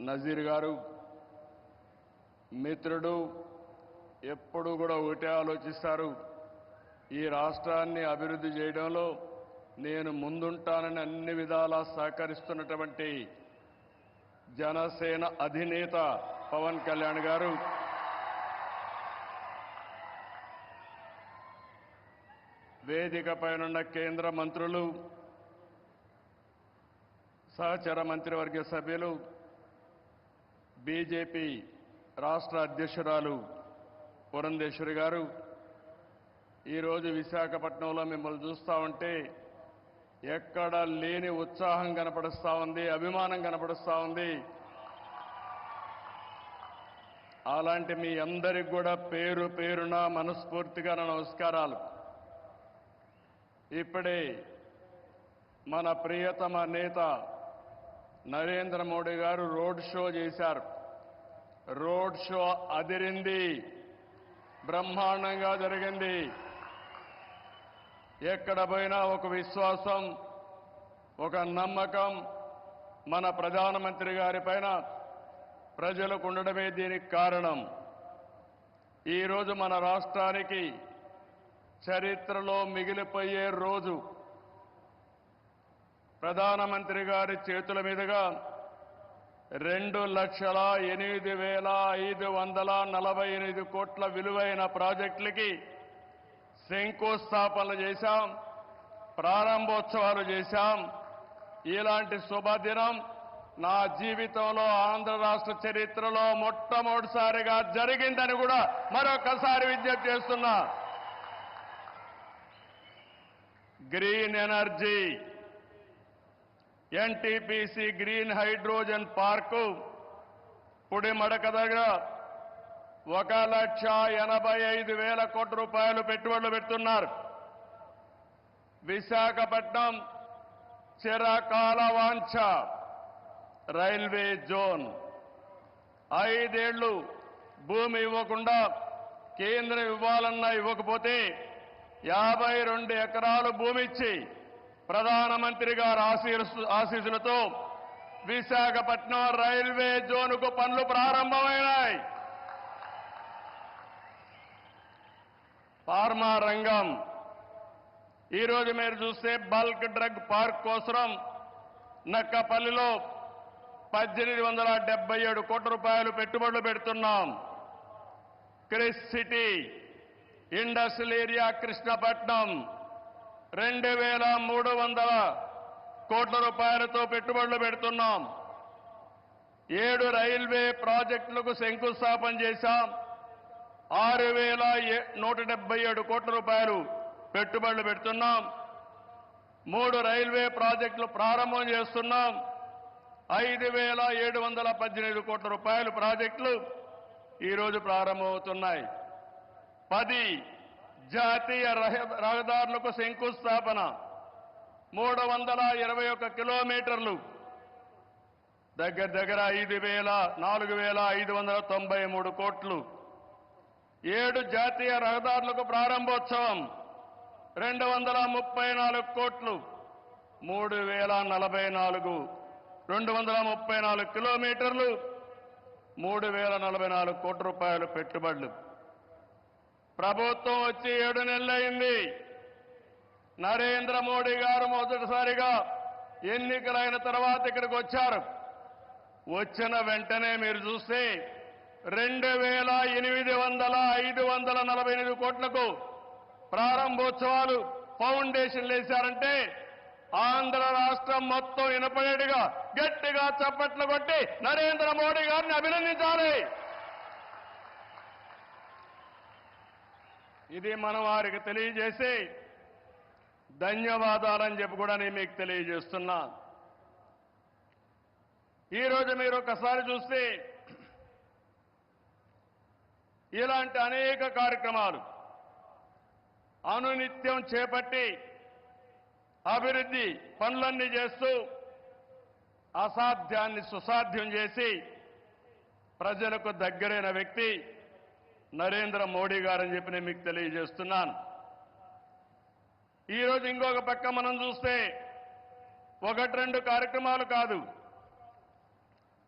నజీర్ గారు మిత్రుడు ఎప్పుడు కూడా ఒకటే ఆలోచిస్తారు. ఈ రాష్ట్రాన్ని అభివృద్ధి చేయడంలో నేను ముందుంటానని అన్ని విధాలా సహకరిస్తున్నటువంటి జనసేన అధినేత పవన్ కళ్యాణ్ గారు వేదికపైనున్న కేంద్ర మంత్రులు, సహచర మంత్రివర్గ సభ్యులు, బీజేపీ రాష్ట్ర అధ్యక్షురాలు పురంధేశ్వరి గారు, ఈరోజు విశాఖపట్నంలో మిమ్మల్ని చూస్తూ ఉంటే ఎక్కడ లేని ఉత్సాహం కనపడుస్తూ ఉంది, అభిమానం కనపడుస్తూ ఉంది. అలాంటి మీ అందరికి కూడా పేరు పేరున మనస్ఫూర్తిగా నమస్కారాలు. ఇప్పుడే మన ప్రియతమ నేత నరేంద్ర మోడీ గారు రోడ్ షో చేశారు. రోడ్ షో అదిరింది, బ్రహ్మాండంగా జరిగింది. ఎక్కడ పోయినా ఒక విశ్వాసం, ఒక నమ్మకం మన ప్రధానమంత్రి గారి పైన ప్రజలకు ఉండడమే దీనికి కారణం. ఈరోజు మన రాష్ట్రానికి చరిత్రలో మిగిలిపోయే రోజు. ప్రధానమంత్రి గారి చేతుల మీదుగా 2,08,548 కోట్ల విలువైన ప్రాజెక్టులకి శంకుస్థాపనలు చేశాం, ప్రారంభోత్సవాలు చేశాం. ఇలాంటి శుభదినం నా జీవితంలో ఆంధ్ర రాష్ట్ర చరిత్రలో మొట్టమొదటిసారిగా జరిగిందని కూడా మరొకసారి విజ్ఞప్తి చేస్తున్నా. Green energy, NTPC green hydrogen park Pudimadaka దగ్గర 1,85,000 కోట్ల రూపాయలు పెట్టుబడులు పెడుతున్నారు. విశాఖపట్నం చిరకాల వాంఛ రైల్వే జోన్. 5 ఏళ్లు భూమి ఇవ్వకుండా కేంద్రం ఇవ్వాలన్నా ఇవ్వకపోతే 52 ఎకరాలు భూమి ఇచ్చి ప్రధానమంత్రి గారి ఆశీస్సులతో విశాఖపట్నం రైల్వే జోన్కు పనులు ప్రారంభమైనాయి. ఫార్మా రంగం, ఈరోజు మీరు చూస్తే బల్క్ డ్రగ్ పార్క్ కోసం నక్కపల్లిలో 1,877 కోట్ల రూపాయలు పెట్టుబడులు పెడుతున్నాం. Chris city industrial area Krishnapatnam 2,300 కోట్ల రూపాయలతో పెట్టుబడులు పెడుతున్నాం. 7 రైల్వే ప్రాజెక్టులకు శంకుస్థాపన చేశాం. 6,177 కోట్ల రూపాయలు పెట్టుబడులు పెడుతున్నాం. 3 రైల్వే ప్రాజెక్టులు ప్రారంభం చేస్తున్నాం. 5,718 కోట్ల రూపాయల ప్రాజెక్టులు ఈరోజు ప్రారంభమవుతున్నాయి. 10 జాతీయ రహదారులకు శంకుస్థాపన, 321 కిలోమీటర్లు, దగ్గర 4,593 కోట్లు. 7 జాతీయ రహదారులకు ప్రారంభోత్సవం, 234 కోట్లు, 234 కిలోమీటర్లు, 3,044 కోట్ల రూపాయలు పెట్టుబడులు. ప్రభుత్వం వచ్చి 7 నెలలైంది. నరేంద్ర మోడీ గారు మొదటిసారిగా ఎన్నికలైన తర్వాత ఇక్కడికి వచ్చారు. వచ్చిన వెంటనే మీరు చూస్తే 2,548 కోట్లకు ప్రారంభోత్సవాలు, ఫౌండేషన్లు వేశారంటే ఆంధ్ర రాష్ట్రం మొత్తం వినపడేట్టుగా గట్టిగా చప్పట్లు కొట్టి నరేంద్ర మోడీ గారిని అభినందించాలి. ఇది మనం వారికి తెలియజేసి ధన్యవాదాలని చెప్పి కూడా నేను మీకు తెలియజేస్తున్నా. ఈరోజు మీరు ఒకసారి చూస్తే ఇలాంటి అనేక కార్యక్రమాలు అనునిత్యం చేపట్టి అభివృద్ధి పనులన్నీ చేస్తూ అసాధ్యాన్ని సుసాధ్యం చేసి ప్రజలకు దగ్గరైన వ్యక్తి నరేంద్ర మోడీ గారని చెప్పి నేను మీకు తెలియజేస్తున్నాను. ఈరోజు ఇంకొక పక్క మనం చూస్తే 1-2 కార్యక్రమాలు కాదు,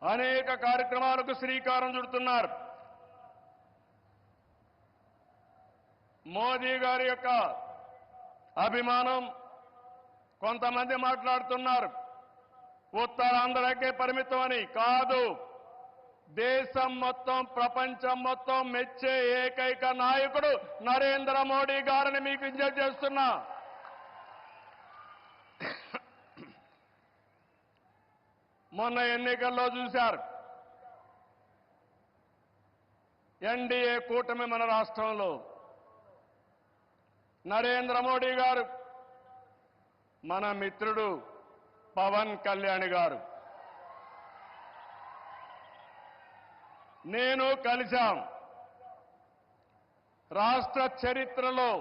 అనేక కార్యక్రమాలకు శ్రీకారం చుడుతున్నారు. మోదీ గారి యొక్క అభిమానం కొంతమంది మాట్లాడుతున్నారు ఉత్తరాంధ్రకే పరిమితం అని. కాదు, దేశం మొత్తం ప్రపంచం మొత్తం మెచ్చే ఏకైక నాయకుడు నరేంద్ర మోడీ గారిని మీకు విజ్ఞప్తి చేస్తున్నా. మొన్న ఎన్నికల్లో చూశారు, ఎన్డీఏ కూటమి మన రాష్ట్రంలో నరేంద్ర మోడీ గారు, మన మిత్రుడు పవన్ కళ్యాణ్ గారు, నేను కలిశాం. రాష్ట్ర చరిత్రలో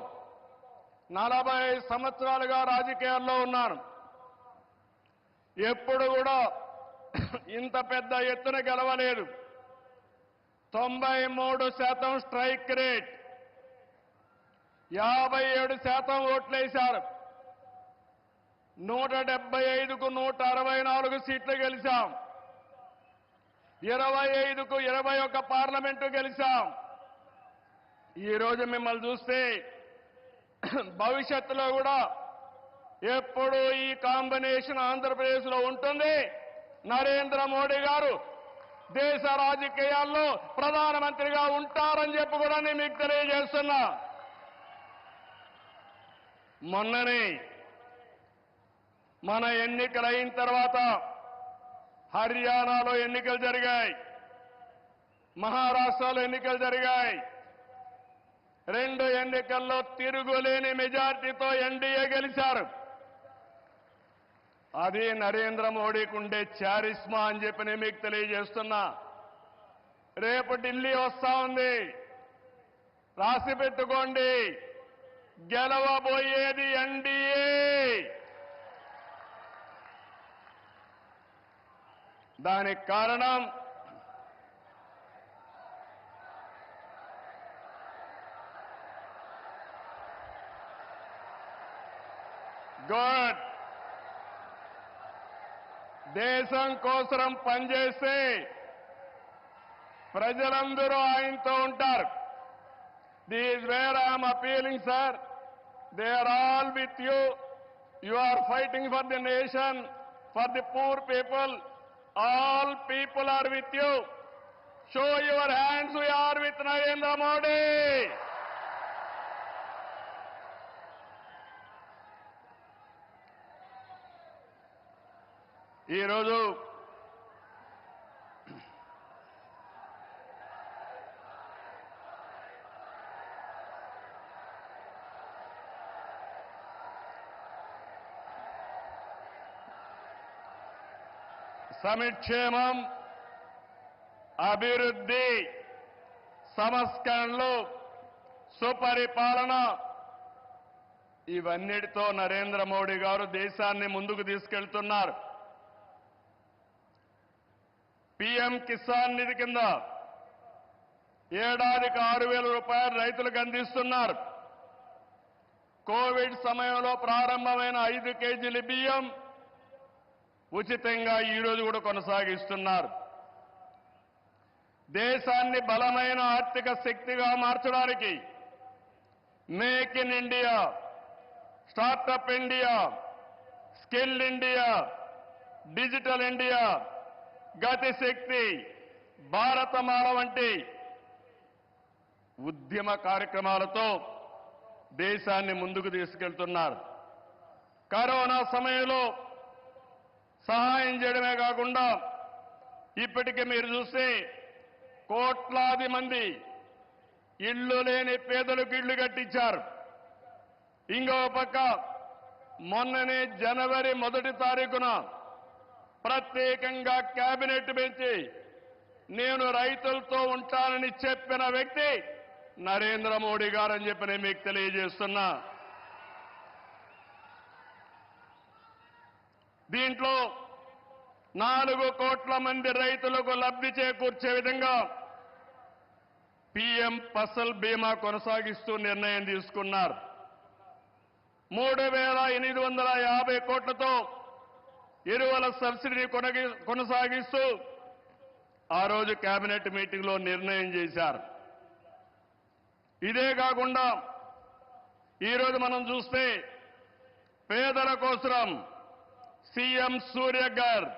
40 సంవత్సరాలుగా రాజకీయాల్లో ఉన్నాను. ఎప్పుడు కూడా ఇంత పెద్ద ఎత్తున గెలవలేదు. 93% స్ట్రైక్ రేట్, 57% ఓట్లేశారు. 175కు 164 సీట్లు గెలిచాం. 25కు 21 పార్లమెంటు గెలిచాం. ఈరోజు మిమ్మల్ని చూస్తే భవిష్యత్తులో కూడా ఎప్పుడు ఈ కాంబినేషన్ ఆంధ్రప్రదేశ్లో ఉంటుంది. నరేంద్ర మోడీ గారు దేశ రాజకీయాల్లో ప్రధానమంత్రిగా ఉంటారని చెప్పి కూడా నేను మీకు తెలియజేస్తున్నా. మొన్ననే మన ఎన్నికలు అయిన తర్వాత హర్యానాలో ఎన్నికలు జరిగాయి, మహారాష్ట్రలో ఎన్నికలు జరిగాయి. 2 ఎన్నికల్లో తిరుగులేని మెజార్టీతో ఎన్డీఏ గెలిచారు. అది నరేంద్ర మోడీకి ఉండే చారిస్మా అని చెప్పి నేను మీకు తెలియజేస్తున్నా. రేపు ఢిల్లీ వస్తా ఉంది, రాసి పెట్టుకోండి. గెలవబోయేది ఎన్డీఏ. దానికి కారణం గుడ్, దేశం కోసం పనిచేస్తే ప్రజలందరూ ఆయనతో ఉంటారు. This where I'm appealing sir, they are all with you. You are fighting for the nation, for the poor people. All people are with you. Show your hands, we are with Narendra Modi. ఈరోజు సంక్షేమం, అభివృద్ధి, సంస్కరణలు, సుపరిపాలన, ఇవన్నిటితో నరేంద్ర మోడీ గారు దేశాన్ని ముందుకు తీసుకెళ్తున్నారు. PM Kisan నిధి కింద ఏడాదికి 6,000 రూపాయలు రైతులకు అందిస్తున్నారు. కోవిడ్ సమయంలో ప్రారంభమైన 5 కేజీల బియ్యం ఉచితంగా ఈరోజు కూడా కొనసాగిస్తున్నారు. దేశాన్ని బలమైన ఆర్థిక శక్తిగా మార్చడానికి make in India, startup India, skill India, digital India, Gati Shakti, Bharatmala వంటి ఉద్యమ కార్యక్రమాలతో దేశాన్ని ముందుకు తీసుకెళ్తున్నారు. కరోనా సమయంలో సహాయం చేయడమే కాకుండా ఇప్పటికే మీరు చూస్తే కోట్లాది మంది ఇళ్లు లేని పేదలకు ఇళ్లు కట్టించారు. ఇంకో పక్క మొన్ననే జనవరి 1వ తారీఖున ప్రత్యేకంగా కేబినెట్ పెంచి నేను రైతులతో ఉంటానని చెప్పిన వ్యక్తి నరేంద్ర మోడీ గారని చెప్పి నేను మీకు తెలియజేస్తున్నా. దీంట్లో 4 కోట్ల మంది రైతులకు లబ్ధి చేకూర్చే విధంగా పీఎం ఫసల్ బీమా కొనసాగిస్తూ నిర్ణయం తీసుకున్నారు. 3,850 కోట్లతో ఎరువుల సబ్సిడీ కొనసాగిస్తూ ఆ రోజు కేబినెట్ మీటింగ్లో నిర్ణయం చేశారు. ఇదే కాకుండా ఈరోజు మనం చూస్తే పేదల కోసం సీఎం సూర్య గారు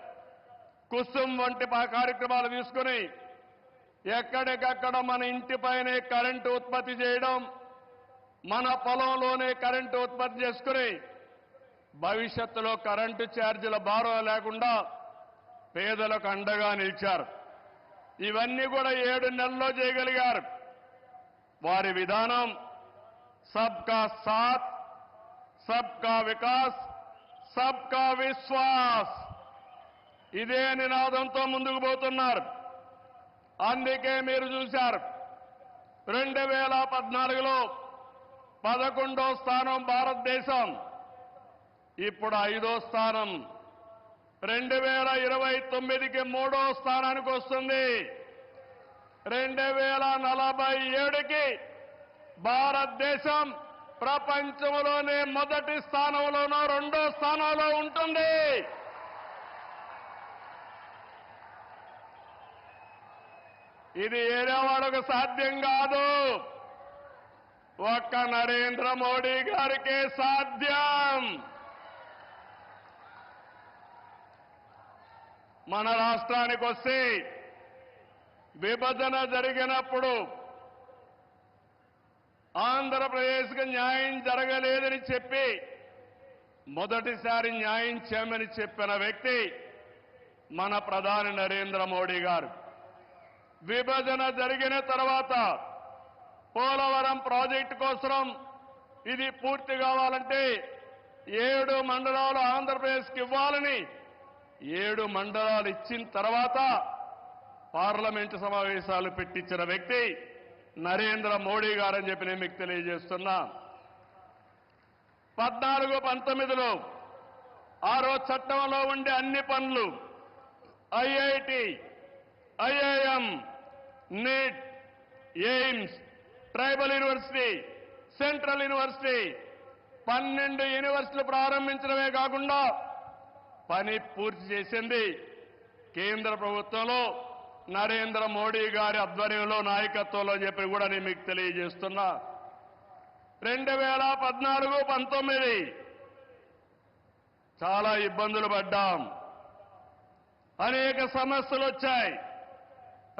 కుసుమ్ వంటి కార్యక్రమాలు తీసుకుని ఎక్కడికక్కడ మన ఇంటిపైనే కరెంటు ఉత్పత్తి చేయడం, మన పొలంలోనే కరెంటు ఉత్పత్తి చేసుకుని భవిష్యత్తులో కరెంటు ఛార్జీల భారం లేకుండా పేదలకు అండగా నిలిచారు. ఇవన్నీ కూడా 7 నెలల్లో చేయగలిగారు. వారి విధానం సబ్కా సాత్, సబ్కా వికాస్, సబ్కా విశ్వాస్ ఇదే నినాదంతో ముందుకు పోతున్నారు. అందుకే మీరు చూశారు 2014లో 11వ స్థానం భారతదేశం, ఇప్పుడు 5వ స్థానం. 2029కి 3వ స్థానానికి వస్తుంది. 2047కి భారతదేశం ప్రపంచంలోనే మొదటి స్థానంలోనో 2వ స్థానంలో ఉంటుంది. ఇది ఏడేవాళ్ళకు సాధ్యం కాదు, ఒక్క నరేంద్ర మోడీ గారికే సాధ్యం. మన రాష్ట్రానికి వస్తే విభజన జరిగినప్పుడు ఆంధ్రప్రదేశ్కు న్యాయం జరగలేదని చెప్పి మొదటిసారి న్యాయం చేయమని చెప్పిన వ్యక్తి మన ప్రధాని నరేంద్ర మోడీ గారు. విభజన జరిగిన తర్వాత పోలవరం ప్రాజెక్టు కోసం ఇది పూర్తి కావాలంటే 7 మండలాలు ఆంధ్రప్రదేశ్కి ఇవ్వాలని 7 మండలాలు ఇచ్చిన తర్వాత పార్లమెంటు సమావేశాలు పెట్టించిన వ్యక్తి నరేంద్ర మోడీ గారని చెప్పి నేను మీకు తెలియజేస్తున్నా. 14-19లో ఆ రోజు చట్టంలో ఉండే అన్ని పనులు IIT, IIM, NEET, AIIMS, tribal university, central university 12 యూనివర్సిటీలు ప్రారంభించడమే కాకుండా పని పూర్తి చేసింది కేంద్ర ప్రభుత్వంలో నరేంద్ర మోడీ గారి ఆధ్వర్యంలో నాయకత్వంలో అని చెప్పి కూడా నేను మీకు తెలియజేస్తున్నా. 2014-19 చాలా ఇబ్బందులు పడ్డాం, అనేక సమస్యలు వచ్చాయి.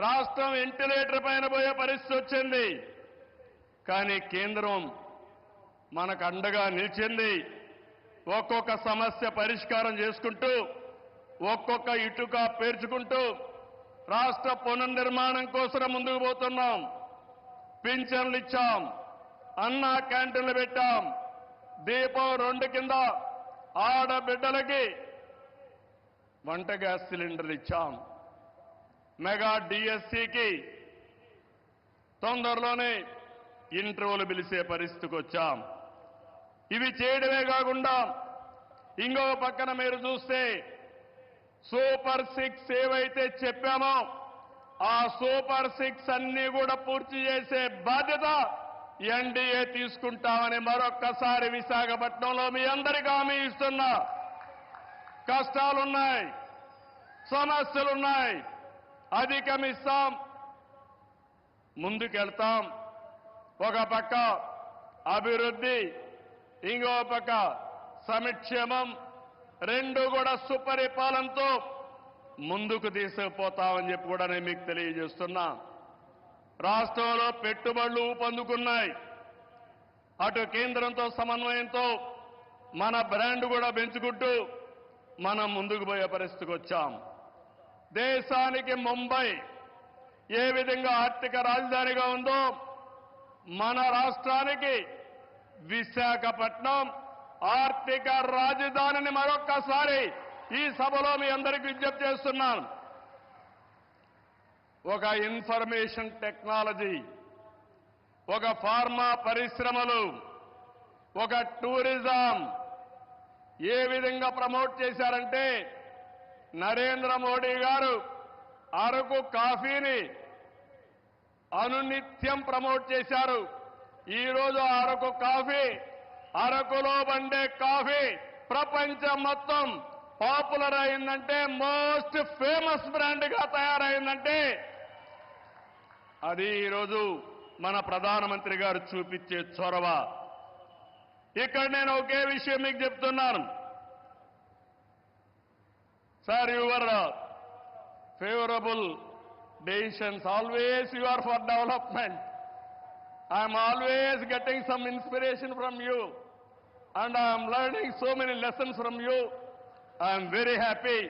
రాష్ట్రం వెంటిలేటర్ పైన పోయే పరిస్థితి వచ్చింది. కానీ కేంద్రం మనకు అండగా నిలిచింది. ఒక్కొక్క సమస్య పరిష్కారం చేసుకుంటూ, ఒక్కొక్క ఇటుక పేర్చుకుంటూ రాష్ట్ర పునర్నిర్మాణం కోసం ముందుకు పోతున్నాం. పింఛన్లు ఇచ్చాం, అన్నా క్యాంటీన్లు పెట్టాం, దీపం 2 కింద ఆడబిడ్డలకి వంట గ్యాస్ సిలిండర్లు ఇచ్చాం, మెగా డిఎస్సికి తొందరలోనే ఇంటర్వ్యూలు పిలిచే పరిస్థితికి వచ్చాం. ఇవి చేయడమే కాకుండా ఇంకో పక్కన మీరు చూస్తే సూపర్ 6 ఏవైతే చెప్పామో ఆ సూపర్ 6 అన్ని కూడా పూర్తి చేసే బాధ్యత ఎన్డీఏ తీసుకుంటామని మరొక్కసారి విశాఖపట్నంలో మీ అందరికీ హామీ ఇస్తున్నా. కష్టాలున్నాయి, సమస్యలున్నాయి, అధిగమిస్తాం, ముందుకెళ్తాం. ఒక పక్క అభివృద్ధి, ఇంకో పక్క సంక్షేమం, 2 కూడా సుపరిపాలనతో ముందుకు తీసుకుపోతామని చెప్పి కూడా నేను మీకు తెలియజేస్తున్నా. రాష్ట్రంలో పెట్టుబడులు ఊపందుకున్నాయి. అటు కేంద్రంతో సమన్వయంతో మన బ్రాండ్ కూడా పెంచుకుంటూ మనం ముందుకు పోయే పరిస్థితికి వచ్చాం. దేశానికి ముంబై ఏ విధంగా ఆర్థిక రాజధానిగా ఉందో మన రాష్ట్రానికి విశాఖపట్నం ఆర్థిక రాజధానిని మరొక్కసారి ఈ సభలో మీ అందరికీ విజ్ఞప్తి చేస్తున్నాను. ఒక ఇన్ఫర్మేషన్ టెక్నాలజీ, ఒక ఫార్మా పరిశ్రమలు, ఒక టూరిజం ఏ విధంగా ప్రమోట్ చేశారంటే నరేంద్ర మోడీ గారు అరకు కాఫీని అనునిత్యం ప్రమోట్ చేశారు. ఈరోజు అరకు కాఫీ, అరకులో పండే కాఫీ ప్రపంచం మొత్తం పాపులర్ అయిందంటే, మోస్ట్ ఫేమస్ బ్రాండ్గా తయారైందంటే అది ఈరోజు మన ప్రధానమంత్రి గారు చూపించే చొరవ. ఇక్కడ నేను ఒకే విషయం మీకు చెప్తున్నాను. Sir, your favourable decisions, always you are for development. I'm always getting some inspiration from you and I am learning so many lessons from you. I am very happy.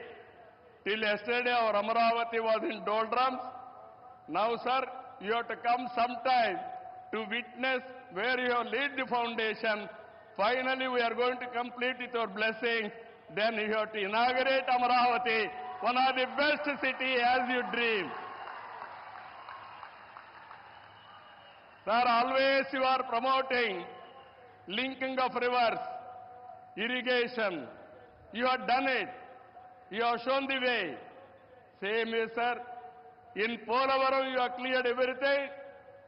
Till yesterday our Amaravati was in doldrums. Now, sir, you have to come sometime to witness where you have laid the foundation. Finally, we are going to complete with your blessing. Then you have to inaugurate Amaravati, one of the best city as you dream. Sir, always you are promoting linking of rivers, irrigation. You have done it. You have shown the way. Same way, sir. In Polavaram, you have cleared everything.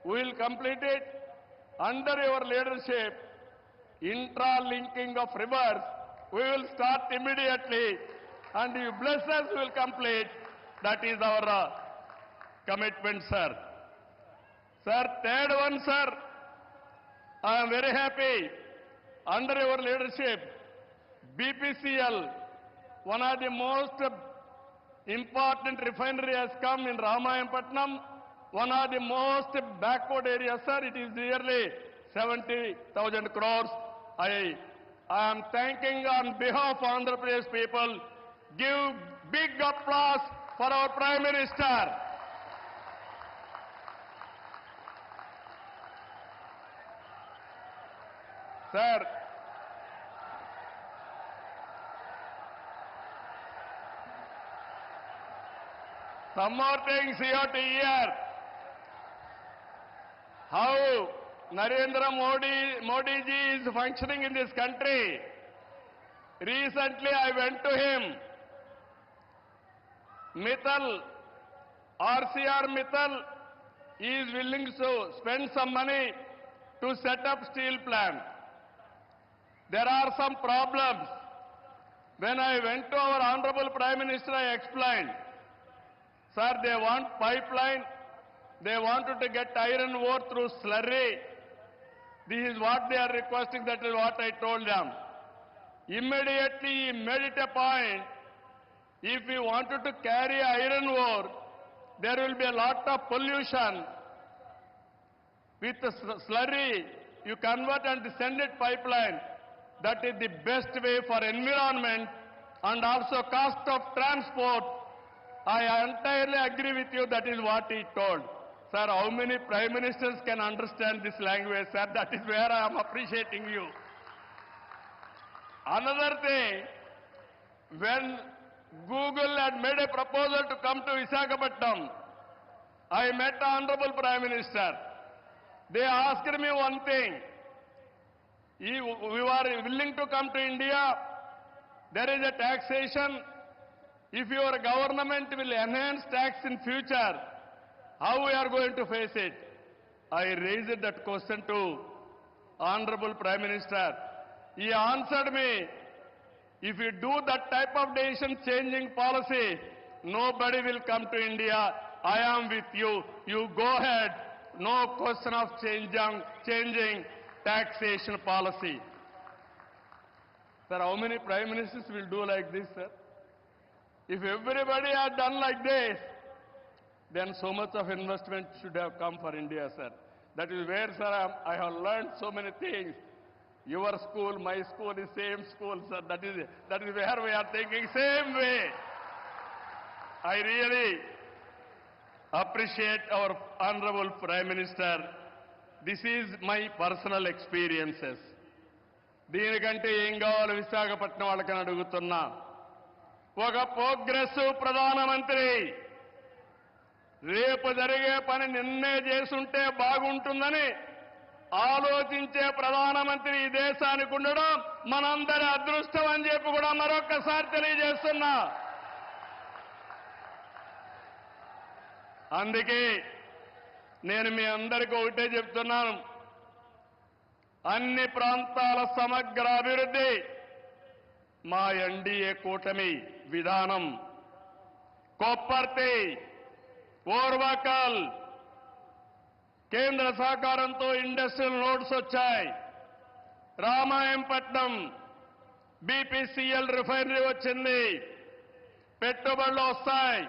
We will complete it. Under your leadership, intra-linking of rivers, we will start immediately. And you bless us, we will complete. That is our commitment, sir. Sir, third one, sir. I am very happy. Under your leadership, BPCL, one of the most important refinery has come in Ramayanpatnam, one of the most backward areas, sir. It is nearly 70,000 crores. I am thanking on behalf of Andhra Pradesh people. Give big applause for our Prime Minister. Sir, some more things you have to hear. How Narendra Modi ji is functioning in this country. Recently I went to him. Mittal, RCR Mittal is willing to spend some money to set up steel plant. There are some problems. When I went to our Honorable Prime Minister, I explained, sir, they want pipeline, they wanted to get iron ore through slurry. This is what they are requesting, that is what I told them. Immediately he made it a point, if we wanted to carry iron ore, there will be a lot of pollution. With the slurry, you convert and send it pipeline. That is the best way for environment and also cost of transport. I entirely agree with you. That is what he told. Sir, how many prime ministers can understand this language, sir? That is where I am appreciating you. Another thing, when Google had made a proposal to come to Visakhapatnam, I met the Honorable Prime Minister. They asked me one thing. We are willing to come to India. There is a taxation. If your government will enhance tax in future, how we are going to face it? I raised that question to Honorable Prime Minister. He answered me, if you do that type of decision changing policy, nobody will come to India. I am with you. You go ahead. No question of changing taxation policy. Sir, how many prime ministers will do like this, sir? If everybody had done like this, then so much of investment should have come for India, sir. That is where, sir, I have learned so many things. Your school, my school is same school, sir. That is where we are thinking same way. I really appreciate our Honorable Prime Minister. This is my personal experiences. దీనికంటే ఏం కావాలి విశాఖపట్నం వాళ్ళకని అడుగుతున్నా. ఒక progressive ప్రధానమంత్రి రేపు జరిగే పని నిన్నే చేసుంటే బాగుంటుందని ఆలోచించే ప్రధానమంత్రి ఈ దేశానికి ఉండడం మనందరి అదృష్టం అని చెప్పి కూడా మరొక్కసారి తెలియజేస్తున్నా. అందుకే నేను మీ అందరికీ ఒకటే చెప్తున్నాను, అన్ని ప్రాంతాల సమగ్ర అభివృద్ధి, మా ఎన్డీఏ కూటమి విధానం కొప్పర్తి, ఓర్వకల్ కేంద్ర సహకారంతో ఇండస్ట్రియల్ నోడ్స్ వచ్చాయి. రామాయంపట్నం బీపీసీఎల్ రిఫైనరీ వచ్చింది. పెట్టుబడులు వస్తాయి.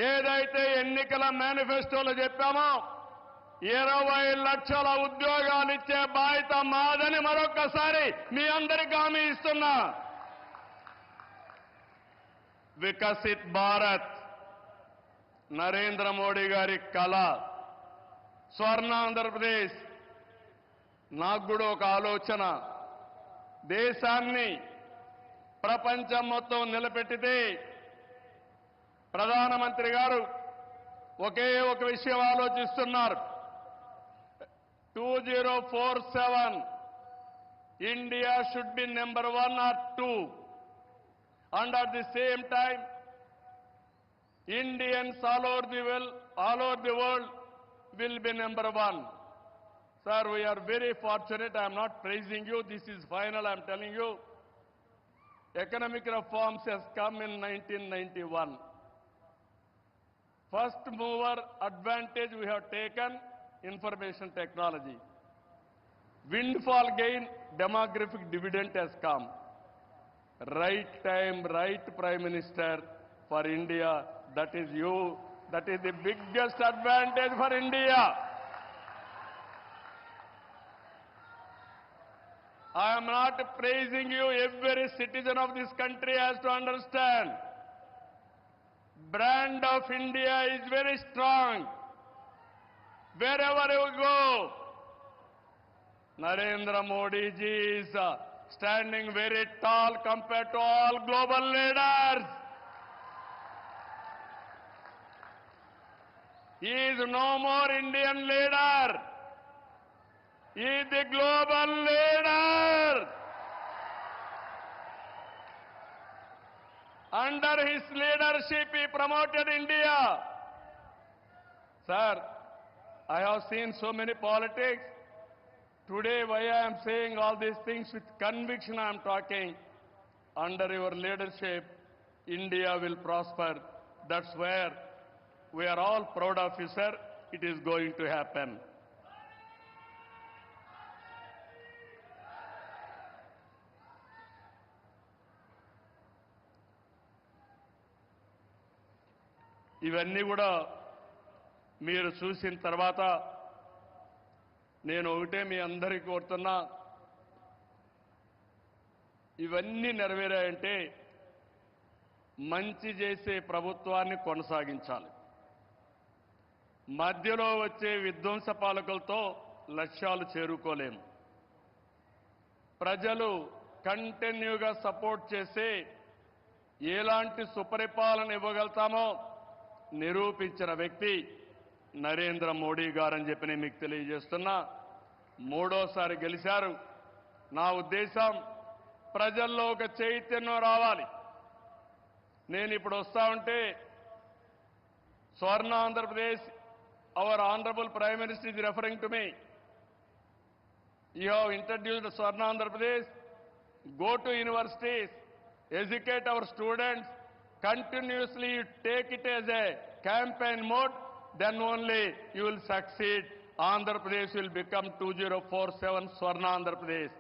ఏదైతే ఎన్నికల మేనిఫెస్టోలో చెప్పామో 20 లక్షల ఉద్యోగాలు ఇచ్చే బాధ్యత మాదని మరొక్కసారి మీ అందరికీ హామీ ఇస్తున్నా. వికసిత్ భారత్ నరేంద్ర మోడీ గారి కళ. స్వర్ణ ఆంధ్రప్రదేశ్. నాకు కూడా ఒక ఆలోచన. దేశాన్ని ప్రపంచం మొత్తం నిలబెట్టితే ప్రధానమంత్రి గారు ఒకే ఒక విషయం ఆలోచిస్తున్నారు. 2047 India should be number 1 or 2. And at the same time, Indians all over the world will be number 1. Sir, we are very fortunate. I am not praising you. This is final. I am telling you. Economic reforms has come in 1991. First mover advantage we have taken, information technology. Windfall gain, demographic dividend has come. Right time, right Prime Minister for India. That is you. That is the biggest advantage for India. I am not praising you. Every citizen of this country has to understand. Brand of India is very strong. Wherever you go, Narendra Modi ji is standing very tall compared to all global leaders. He is no more Indian leader. He is the global leader. Under his leadership, he promoted India. Sir, I have seen so many politics. Today, why I am saying all these things with conviction I am talking. Under your leadership, India will prosper. That's where we are all proud of you, sir. It is going to happen. ఇవన్నీ కూడా మీరు చూసిన తర్వాత నేను ఒకటే మీ అందరికీ కోరుతున్నా, ఇవన్నీ నెరవేరాయంటే మంచి చేసే ప్రభుత్వాన్ని కొనసాగించాలి. మధ్యలో వచ్చే విధ్వంస పాలకులతో లక్ష్యాలు చేరుకోలేము. ప్రజలు కంటిన్యూగా సపోర్ట్ చేసి ఎలాంటి సుపరిపాలన ఇవ్వగలుగుతామో నిరూపించిన వ్యక్తి నరేంద్ర మోడీ గారని చెప్పి నేను మీకు తెలియజేస్తున్నా. మూడోసారి గెలిచారు. నా ఉద్దేశం ప్రజల్లో ఒక చైతన్యం రావాలి. నేను ఇప్పుడు వస్తా ఉంటే స్వర్ణ Andhra Pradesh, our honourable prime minister is referring to me. You have introduced Swarna Andhra Pradesh. Go to universities, educate our students, continuously take it as a campaign mode, then only you will succeed. Andhra Pradesh will become 2047 Swarna Andhra Pradesh.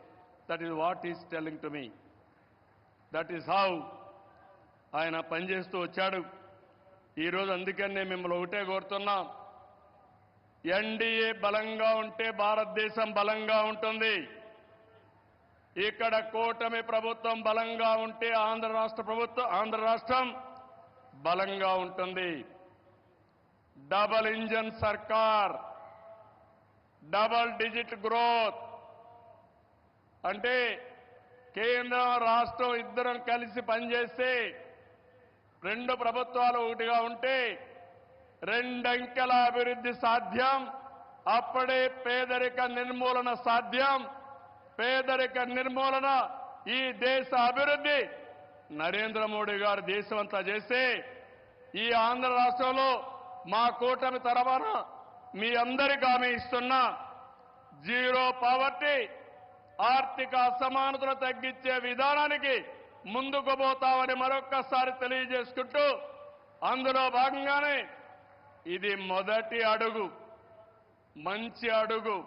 That is what he is telling to me. That is how ఆయన పనిచేస్తూ వచ్చాడు. ఈరోజు అందుకనే మిమ్మల్ని ఒకటే కోరుతున్నాం, NDA బలంగా ఉంటే భారతదేశం బలంగా ఉంటుంది. ఇక్కడ కూటమి ప్రభుత్వం బలంగా ఉంటే ఆంధ్ర రాష్ట్రం బలంగా ఉంటుంది. డబల్ ఇంజన్ సర్కార్, డబల్ డిజిట్ గ్రోత్ అంటే కేంద్రం రాష్ట్రం ఇద్దరం కలిసి పనిచేస్తే, రెండు ప్రభుత్వాలు ఒకటిగా ఉంటే రెండంకెల అభివృద్ధి సాధ్యం. అప్పుడే పేదరిక నిర్మూలన సాధ్యం. పేదరిక నిర్మూలన, ఈ దేశ అభివృద్ధి నరేంద్ర మోడీ గారు దేశమంతా చేస్తే, ఈ ఆంధ్ర రాష్ట్రంలో మా కూటమి తరఫున మీ అందరికీ హామీ ఇస్తున్నా, జీరో పావర్టీ, ఆర్థిక అసమానతలు తగ్గించే విధానానికి ముందుకు పోతామని మరొక్కసారి తెలియజేసుకుంటూ అందులో భాగంగానే ఇది మొదటి అడుగు, మంచి అడుగు.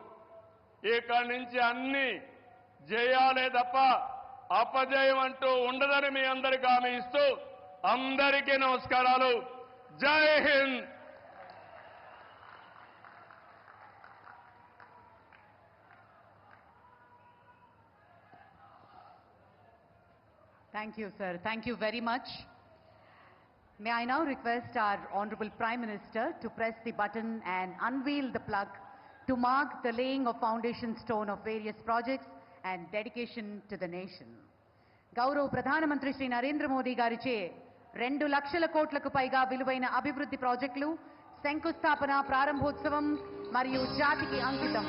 ఇక్కడి నుంచి అన్ని జయాలే తప్ప అపజయం అంటూ ఉండదని మీ అందరికీ హామీ ఇస్తూ అందరికీ నమస్కారాలు. జై Hind. Thank you, sir. Thank you very much. May I now request our Honorable Prime Minister to press the button and unveil the plug to mark the laying of foundation stone of various projects and dedication to the nation. గౌరవ ప్రధానమంత్రి శ్రీ నరేంద్ర మోదీ గారిచే 2 లక్షల కోట్లకు పైగా విలువైన అభివృద్ధి ప్రాజెక్టులు, శంకుస్థాపన, ప్రారంభోత్సవం మరియు జాతికి అంకితం